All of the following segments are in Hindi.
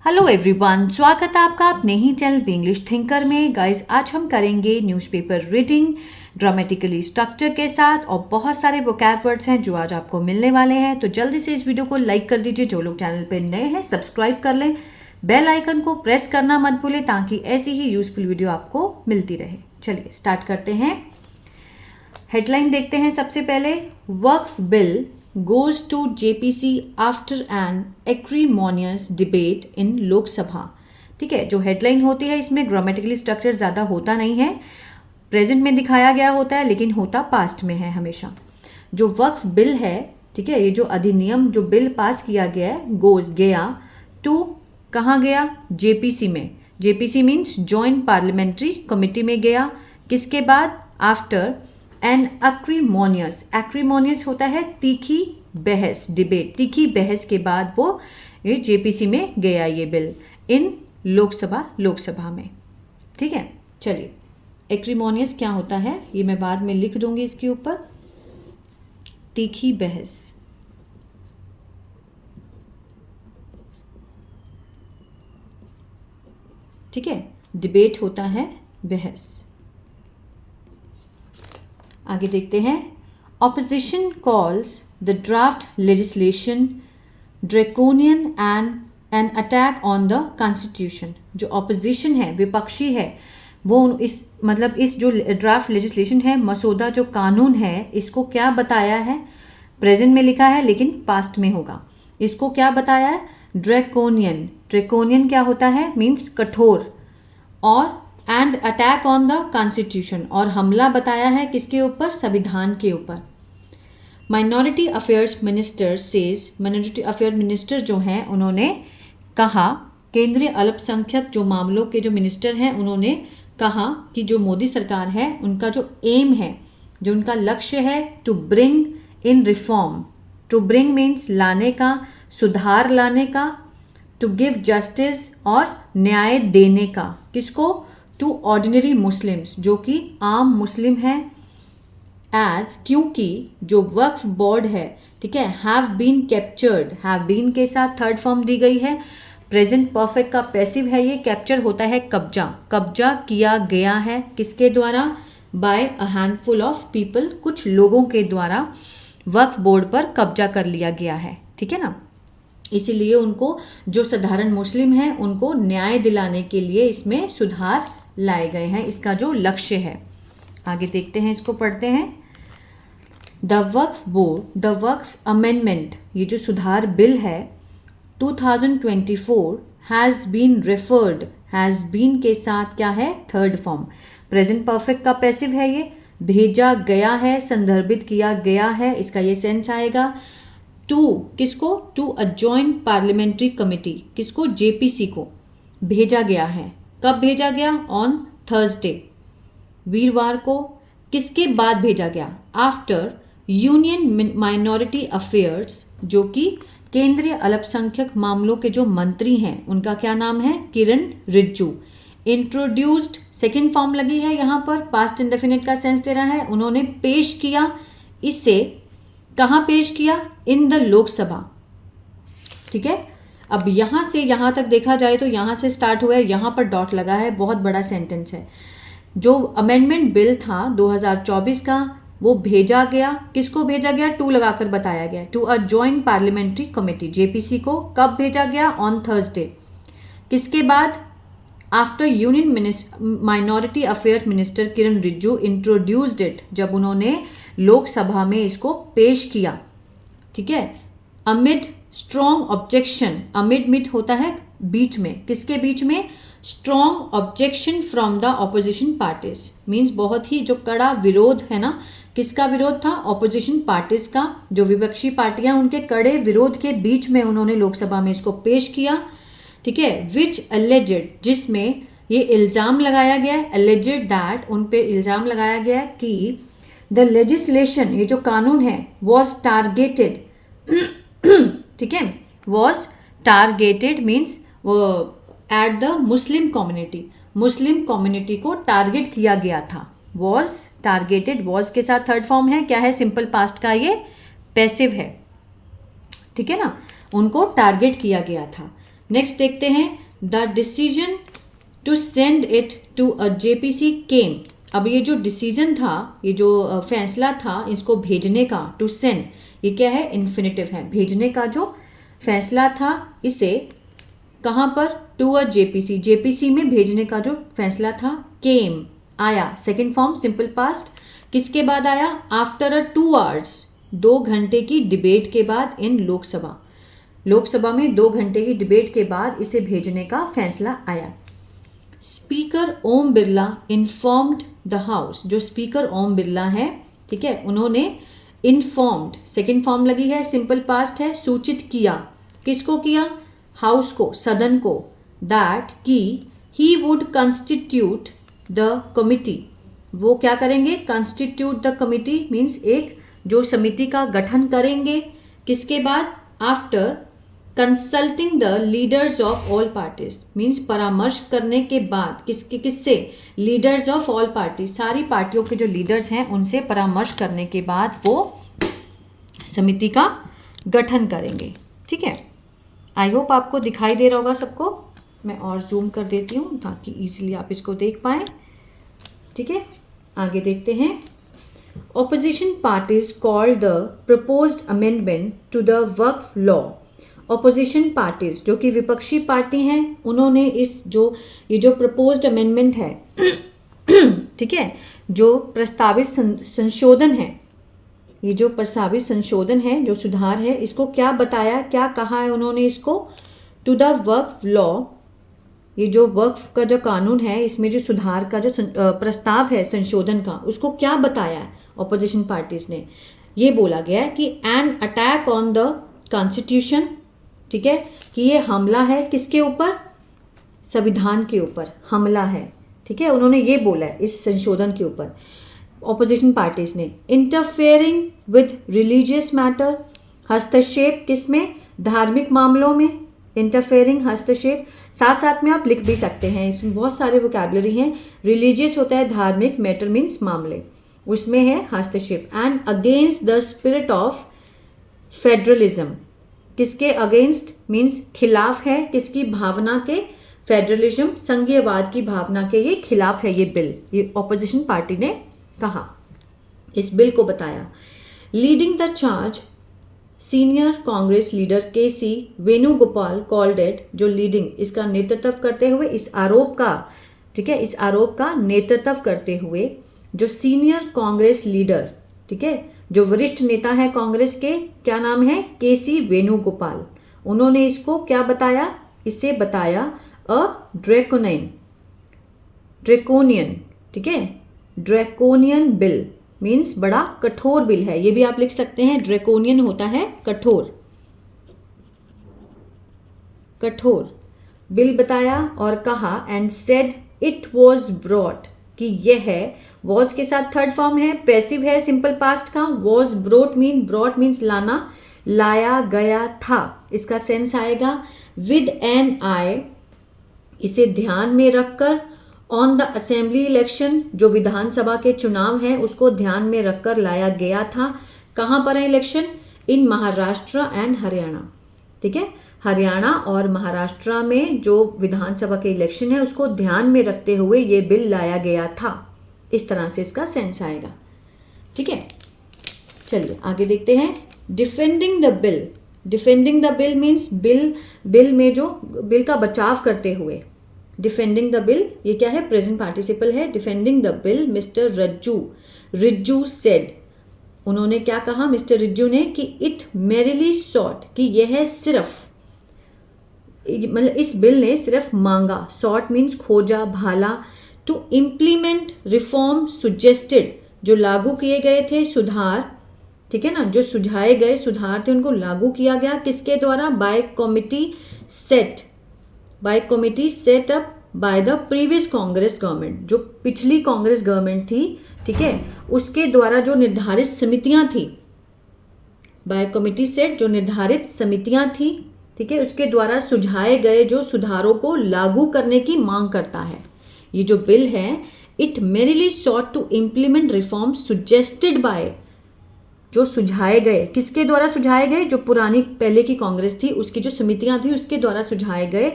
हेलो एवरीवन, स्वागत है आपका अपने ही चैनल इंग्लिश थिंकर में। गाइस, आज हम करेंगे न्यूज़पेपर रीडिंग ग्रामेटिकली स्ट्रक्चर के साथ और बहुत सारे वोकैब वर्ड्स हैं जो आज आपको मिलने वाले हैं। तो जल्दी से इस वीडियो को लाइक कर दीजिए, जो लोग चैनल पे नए हैं सब्सक्राइब कर लें, बेल आइकन को प्रेस करना मत भूलें ताकि ऐसी ही यूजफुल वीडियो आपको मिलती रहे। चलिए स्टार्ट करते हैं। हेडलाइन देखते हैं सबसे पहले। वक्फ bill goes to JPC after an acrimonious debate in लोक सभा। ठीक है, जो हेडलाइन होती है इसमें ग्रामेटिकली स्ट्रक्चर ज़्यादा होता नहीं है, प्रेजेंट में दिखाया गया होता है लेकिन होता पास्ट में है हमेशा। जो वक्फ बिल है, ठीक है, ये जो अधिनियम जो बिल पास किया गया है, गोज गया टू कहाँ गया? JPC में। JPC means joint parliamentary committee में गया। किसके बाद? आफ्टर एन एक्रीमोनियस होता है तीखी बहस, डिबेट, तीखी बहस के बाद वो ये JPC में गया ये बिल इन लोकसभा में। ठीक है, चलिए एक्रीमोनियस क्या होता है ये मैं बाद में लिख दूंगी इसके ऊपर। तीखी बहस, ठीक है, डिबेट होता है बहस। आगे देखते हैं। Opposition calls the draft legislation draconian and an attack on the constitution. जो ऑपोजिशन है, विपक्षी है, वो इस जो ड्राफ्ट लेजिस्लेशन है, मसौदा जो कानून है, इसको क्या बताया है? प्रेजेंट में लिखा है लेकिन पास्ट में होगा। इसको क्या बताया है? ड्रैकोनियन। ड्रैकोनियन क्या होता है? मीन्स कठोर। और and attack on the constitution, और हमला बताया है किसके ऊपर? संविधान के ऊपर। Minority affairs minister says, minority affair minister जो हैं उन्होंने कहा, केंद्रीय अल्पसंख्यक जो मामलों के जो मिनिस्टर हैं उन्होंने कहा कि जो मोदी सरकार है उनका जो एम है, जो उनका लक्ष्य है, to bring in reform. To bring means लाने का, सुधार लाने का। टू गिव जस्टिस और न्याय देने का। किसको? टू ऑर्डिनरी मुस्लिम्स, जो कि आम मुस्लिम हैं। एज, क्योंकि जो वक्फ बोर्ड है, ठीक है, have been captured, have been के साथ थर्ड फॉर्म दी गई है। प्रेजेंट परफेक्ट का पैसिव है ये। कैप्चर होता है कब्जा, कब्जा किया गया है। किसके द्वारा? By a handful of people, कुछ लोगों के द्वारा वक्फ बोर्ड पर कब्जा कर लिया गया है। ठीक है ना, इसीलिए उनको जो साधारण मुस्लिम हैं उनको न्याय दिलाने के लिए इसमें सुधार लाए गए हैं, इसका जो लक्ष्य है। आगे देखते हैं, इसको पढ़ते हैं। The Waqf board, the Waqf amendment, ये जो सुधार बिल है 2024 has been referred. Has been के साथ क्या है? Third form. प्रेजेंट परफेक्ट का पैसिव है ये। भेजा गया है, संदर्भित किया गया है, इसका ये सेंस आएगा। टू किसको? To a joint parliamentary committee. किसको? JPC को भेजा गया है। कब भेजा गया? ऑन थर्सडे, वीरवार को। किसके बाद भेजा गया? आफ्टर यूनियन माइनॉरिटी अफेयर्स, जो कि केंद्रीय अल्पसंख्यक मामलों के जो मंत्री हैं उनका क्या नाम है? किरण रिजिजू। इंट्रोड्यूस्ड, सेकेंड फॉर्म लगी है यहाँ पर, पास्ट इंडेफिनिट का सेंस दे रहा है। उन्होंने पेश किया, इससे कहाँ पेश किया? In the Lok Sabha. ठीक है, अब यहाँ से यहाँ तक देखा जाए तो यहाँ से स्टार्ट हुआ है, यहाँ पर डॉट लगा है, बहुत बड़ा सेंटेंस है। जो अमेंडमेंट बिल था 2024 का, वो भेजा गया। किसको भेजा गया? टू लगाकर बताया गया। To a joint parliamentary committee, JPC को। कब भेजा गया? On Thursday. किसके बाद? After union minority affair minister Kiran Rijiju introduced it, जब उन्होंने लोकसभा में इसको पेश किया। ठीक है, amid strong objection, amid mid होता है बीच में, किसके बीच में? Strong objection from the opposition parties, means बहुत ही जो कड़ा विरोध है ना, किसका विरोध था? ऑपोजिशन पार्टीज का, जो विपक्षी पार्टियां, उनके कड़े विरोध के बीच में उन्होंने लोकसभा में इसको पेश किया। ठीक है, विच एलिजेड, जिसमें ये इल्ज़ाम लगाया गया है, एलिजेड दैट, उन पे इल्ज़ाम लगाया गया है कि द लेजिस्लेशन, ये जो कानून है, वॉज टारगेटेड, ठीक है, वॉज टारगेटेड मीन्स वो at the Muslim community, Muslim community को टारगेट किया गया था। वॉज टारगेटेड, वॉज के साथ थर्ड फॉर्म है, क्या है? सिंपल पास्ट का ये पैसिव है। ठीक है ना, उनको टारगेट किया गया था। नेक्स्ट देखते हैं, the decision to send it to a JPC came. अब ये जो डिसीजन था, ये जो फैसला था इसको भेजने का, टू सेंड, ये क्या है, इन्फिनेटिव है। भेजने का जो फैसला था इसे कहाँ पर, टू अ जेपीसी, जेपीसी में भेजने का जो फैसला था, केम, आया। सेकेंड फॉर्म सिंपल पास्ट, किसके बाद आया, आफ्टर अ 2 आवर्स, 2 घंटे की डिबेट के बाद इन लोकसभा, लोकसभा में 2 घंटे की डिबेट के बाद इसे भेजने का फैसला आया। Speaker Om Birla informed the house, जो स्पीकर ओम बिरला है, ठीक है, उन्होंने इन्फॉर्म्ड, सेकेंड फॉर्म लगी है, सिंपल पास्ट है, सूचित किया, किसको किया, हाउस को, सदन को, दैट कि he would constitute the committee, वो क्या करेंगे, कंस्टिट्यूट द कमिटी मीन्स एक जो समिति का गठन करेंगे, किसके बाद, after consulting the leaders of all parties, means परामर्श करने के बाद, किससे, लीडर्स ऑफ ऑल पार्टी, सारी पार्टियों के जो लीडर्स हैं उनसे परामर्श करने के बाद वो समिति का गठन करेंगे। ठीक है, आई होप आपको दिखाई दे रहा होगा सबको। मैं और जूम कर देती हूँ ताकि इजीली आप इसको देख पाएँ। ठीक है, आगे देखते हैं। Opposition parties called the proposed amendment to the Waqf law. Opposition parties जो कि विपक्षी पार्टी हैं, उन्होंने ये जो प्रपोज्ड अमेंडमेंट है ठीक है, जो प्रस्तावित संशोधन है, ये जो प्रस्तावित संशोधन है, जो सुधार है, इसको क्या बताया, क्या कहा है उन्होंने इसको, टू द वक्फ लॉ, ये जो वक्फ का जो कानून है, इसमें जो सुधार का जो प्रस्ताव है संशोधन का, उसको क्या बताया है ऑपोजिशन पार्टीज ने, ये बोला गया है कि an attack on the constitution, ठीक है, कि ये हमला है किसके ऊपर, संविधान के ऊपर हमला है। ठीक है, उन्होंने ये बोला है इस संशोधन के ऊपर ऑपोजिशन पार्टीज ने। इंटरफेयरिंग विद रिलीजियस मैटर, हस्तक्षेप किसमें, धार्मिक मामलों में, इंटरफेयरिंग, हस्तक्षेप, साथ साथ में आप लिख भी सकते हैं, इसमें बहुत सारे वोकैबुलरी हैं। रिलीजियस होता है धार्मिक, मैटर मीन्स मामले, उसमें है हस्तक्षेप। And against the spirit of federalism, किसके अगेंस्ट मीन्स खिलाफ है, किसकी भावना के, फेडरलिज्म संघीयवाद की भावना के ये खिलाफ है ये बिल, ये ऑपोजिशन पार्टी ने कहा, इस बिल को बताया। Leading the charge, senior Congress leader K C Venugopal called it, जो लीडिंग, इसका नेतृत्व करते हुए, इस आरोप का, ठीक है, इस आरोप का नेतृत्व करते हुए जो सीनियर कांग्रेस लीडर, ठीक है, जो वरिष्ठ नेता है कांग्रेस के, क्या नाम है, केसी वेणुगोपाल, उन्होंने इसको क्या बताया, इसे बताया अ ड्रैकोनियन, ठीक है, ड्रैकोनियन बिल मीन्स बड़ा कठोर बिल है, ये भी आप लिख सकते हैं, ड्रैकोनियन होता है कठोर, कठोर बिल बताया और कहा, and said it was brought, कि यह है, वॉज के साथ थर्ड फॉर्म है, पैसिव है सिंपल पास्ट का, वॉज ब्रॉट मीन्स लाना, लाया गया था, इसका सेंस आएगा। विद एन आई, इसे ध्यान में रखकर, ऑन द असेंबली इलेक्शन, जो विधानसभा के चुनाव हैं उसको ध्यान में रखकर लाया गया था। कहाँ पर है election, in Maharashtra and Haryana, ठीक है, हरियाणा और महाराष्ट्र में जो विधानसभा के इलेक्शन है उसको ध्यान में रखते हुए ये बिल लाया गया था, इस तरह से इसका सेंस आएगा। ठीक है, चलिए आगे देखते हैं। Defending the bill, defending the bill means bill में जो बिल का बचाव करते हुए, डिफेंडिंग द बिल, ये क्या है, प्रेजेंट पार्टिसिपल है। Defending the bill mister Rijju said, उन्होंने क्या कहा मिस्टर रिज्जू ने, कि इट मेरिली सॉट, कि यह सिर्फ, मतलब इस बिल ने सिर्फ मांगा, सॉट मीन्स खोजा, भाला, टू इम्प्लीमेंट रिफॉर्म सुजेस्टेड, जो लागू किए गए थे सुधार, ठीक है ना, जो सुझाए गए सुधार थे उनको लागू किया गया, किसके द्वारा, by committee set up by the previous Congress government, जो पिछली कांग्रेस गवर्नमेंट थी, ठीक है, उसके द्वारा जो निर्धारित समितियां थी, बाय कमिटी सेट, जो निर्धारित समितियां थी, ठीक है, उसके द्वारा सुझाए गए जो सुधारों को लागू करने की मांग करता है। ये जो बिल है, it merely sought to implement reform suggested by जो सुझाए गए, किसके द्वारा सुझाए गए? जो पुरानी पहले की कांग्रेस थी उसकी जो समितियां थी उसके द्वारा सुझाए गए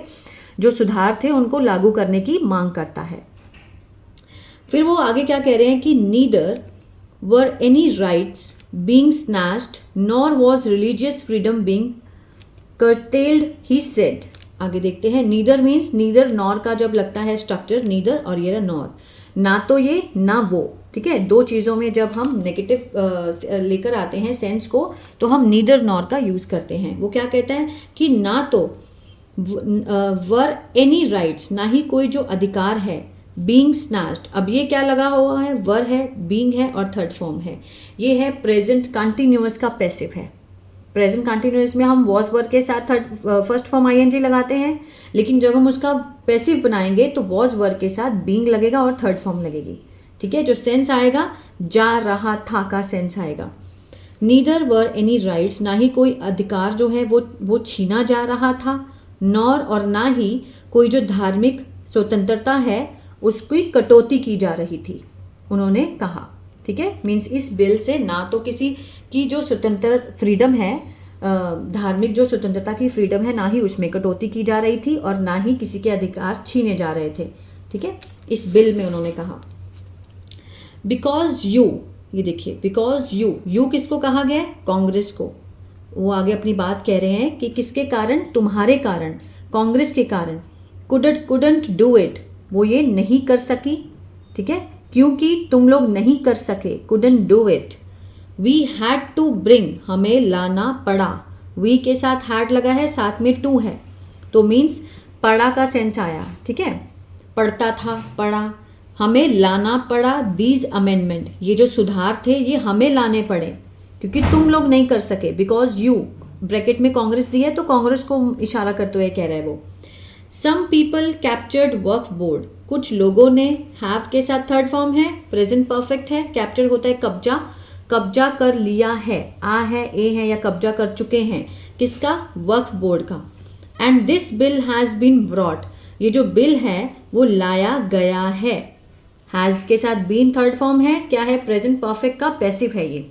जो सुधार थे उनको लागू करने की मांग करता है। फिर वो आगे क्या कह रहे हैं कि neither were any rights being snatched nor was religious freedom being curtailed he said। आगे देखते हैं, नीदर मीन्स नीदर नॉर का जब लगता है स्ट्रक्चर नीदर और ये नॉर, ना तो ये ना वो, ठीक है। दो चीज़ों में जब हम नेगेटिव लेकर आते हैं सेंस को तो हम नीदर नॉर का यूज़ करते हैं। वो क्या कहता है कि ना तो वर एनी राइट्स, ना ही कोई जो अधिकार है, बीइंग स्नैच्ड, अब ये क्या लगा हुआ है? वर है, बीइंग है और थर्ड फॉर्म है। ये है प्रेजेंट कंटिन्यूअस का पैसिव है। प्रेजेंट कंटिन्यूअस में हम वॉज वर्ब के साथ फर्स्ट फॉर्म आईएनजी लगाते हैं, लेकिन जब हम उसका पैसिव बनाएंगे तो वॉज वर्ब के साथ बीइंग लगेगा और थर्ड फॉर्म लगेगी, ठीक है। जो सेंस आएगा जा रहा था का सेंस आएगा। नीदर वर एनी राइट्स, ना ही कोई अधिकार जो है वो छीना जा रहा था, नॉर और ना ही कोई जो धार्मिक स्वतंत्रता है उसकी कटौती की जा रही थी, उन्होंने कहा, ठीक है। मीन्स इस बिल से ना तो किसी की जो स्वतंत्र फ्रीडम है, धार्मिक जो स्वतंत्रता की फ्रीडम है, ना ही उसमें कटौती की जा रही थी और ना ही किसी के अधिकार छीने जा रहे थे, ठीक है। इस बिल में उन्होंने कहा बिकॉज यू, ये देखिए बिकॉज यू किसको कहा गया? कांग्रेस को। वो आगे अपनी बात कह रहे हैं कि किसके कारण? तुम्हारे कारण, कांग्रेस के कारण। कुडंट डू इट, वो ये नहीं कर सकी, ठीक है, क्योंकि तुम लोग नहीं कर सके, couldn't do it. We had to bring, हमें लाना पड़ा, वी के साथ हैड लगा है, साथ में टू है, तो मीन्स पड़ा का सेंस आया, ठीक है, पढ़ता था, पढ़ा, हमें लाना पड़ा दीज अमेंडमेंट, ये जो सुधार थे ये हमें लाने पड़े क्योंकि तुम लोग नहीं कर सके। बिकॉज यू, ब्रैकेट में कांग्रेस दी है तो कांग्रेस को इशारा करते हुए कह रहा है वो। सम पीपल कैप्चर्ड वक्फ बोर्ड, कुछ लोगों ने, हैव के साथ थर्ड फॉर्म है, प्रेजेंट परफेक्ट है, कैप्चर होता है कब्जा, कब्जा कर लिया है, आ है, ए है, या कब्जा कर चुके हैं, किसका? वक्फ बोर्ड का। And this bill has been brought, ये जो बिल है वो लाया गया है। हैज़ के साथ बीन थर्ड फॉर्म है, क्या है? प्रेजेंट परफेक्ट का पैसिव है ये।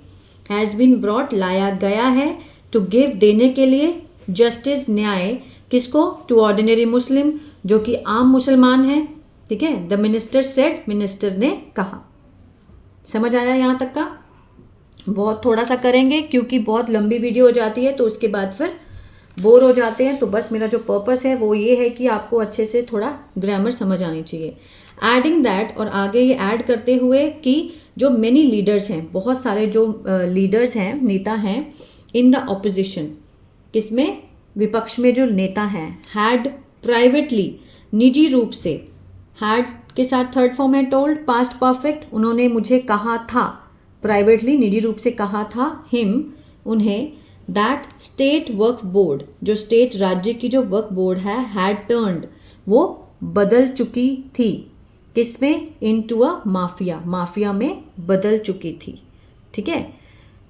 हैज़ बीन ब्रॉट लाया गया है, टू गिव देने के लिए, जस्टिस न्याय, किसको? टू ऑर्डिनरी मुस्लिम, जो कि आम मुसलमान है, ठीक है। द मिनिस्टर सेड, मिनिस्टर ने कहा। समझ आया यहाँ तक का? बहुत थोड़ा सा करेंगे क्योंकि बहुत लंबी वीडियो हो जाती है तो उसके बाद फिर बोर हो जाते हैं। तो बस मेरा जो पर्पस है वो ये है कि आपको अच्छे से थोड़ा ग्रामर समझ आनी चाहिए। एडिंग दैट, और आगे ये ऐड करते हुए कि जो मेनी लीडर्स हैं, बहुत सारे जो लीडर्स हैं, नेता हैं, इन द ऑपोजिशन, किसमें? विपक्ष में जो नेता हैं, हैड प्राइवेटली, निजी रूप से, हैड के साथ थर्ड फॉर्म है टोल्ड, पास्ट परफेक्ट, उन्होंने मुझे कहा था, प्राइवेटली निजी रूप से कहा था, हिम, उन्हें, दैट स्टेट वक्फ बोर्ड, जो स्टेट राज्य की जो वक्फ बोर्ड है, हैड टर्न्ड, वो बदल चुकी थी, किसमें? इनटू अ माफिया, माफिया में बदल चुकी थी, ठीक है।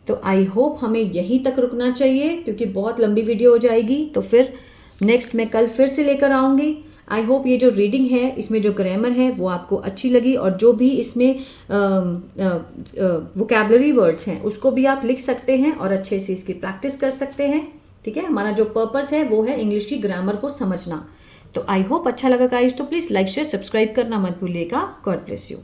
तो आई होप हमें यहीं तक रुकना चाहिए क्योंकि बहुत लंबी वीडियो हो जाएगी। तो फिर नेक्स्ट मैं कल फिर से लेकर आऊँगी। आई होप ये जो रीडिंग है इसमें जो ग्रामर है वो आपको अच्छी लगी और जो भी इसमें वोकैबुलरी वर्ड्स हैं उसको भी आप लिख सकते हैं और अच्छे से इसकी प्रैक्टिस कर सकते हैं, ठीक है। हमारा जो पर्पस है वो है इंग्लिश की ग्रामर को समझना। तो आई होप अच्छा लगा गाइस, तो प्लीज़ लाइक शेयर सब्सक्राइब करना मत भूलिएगा। God bless you.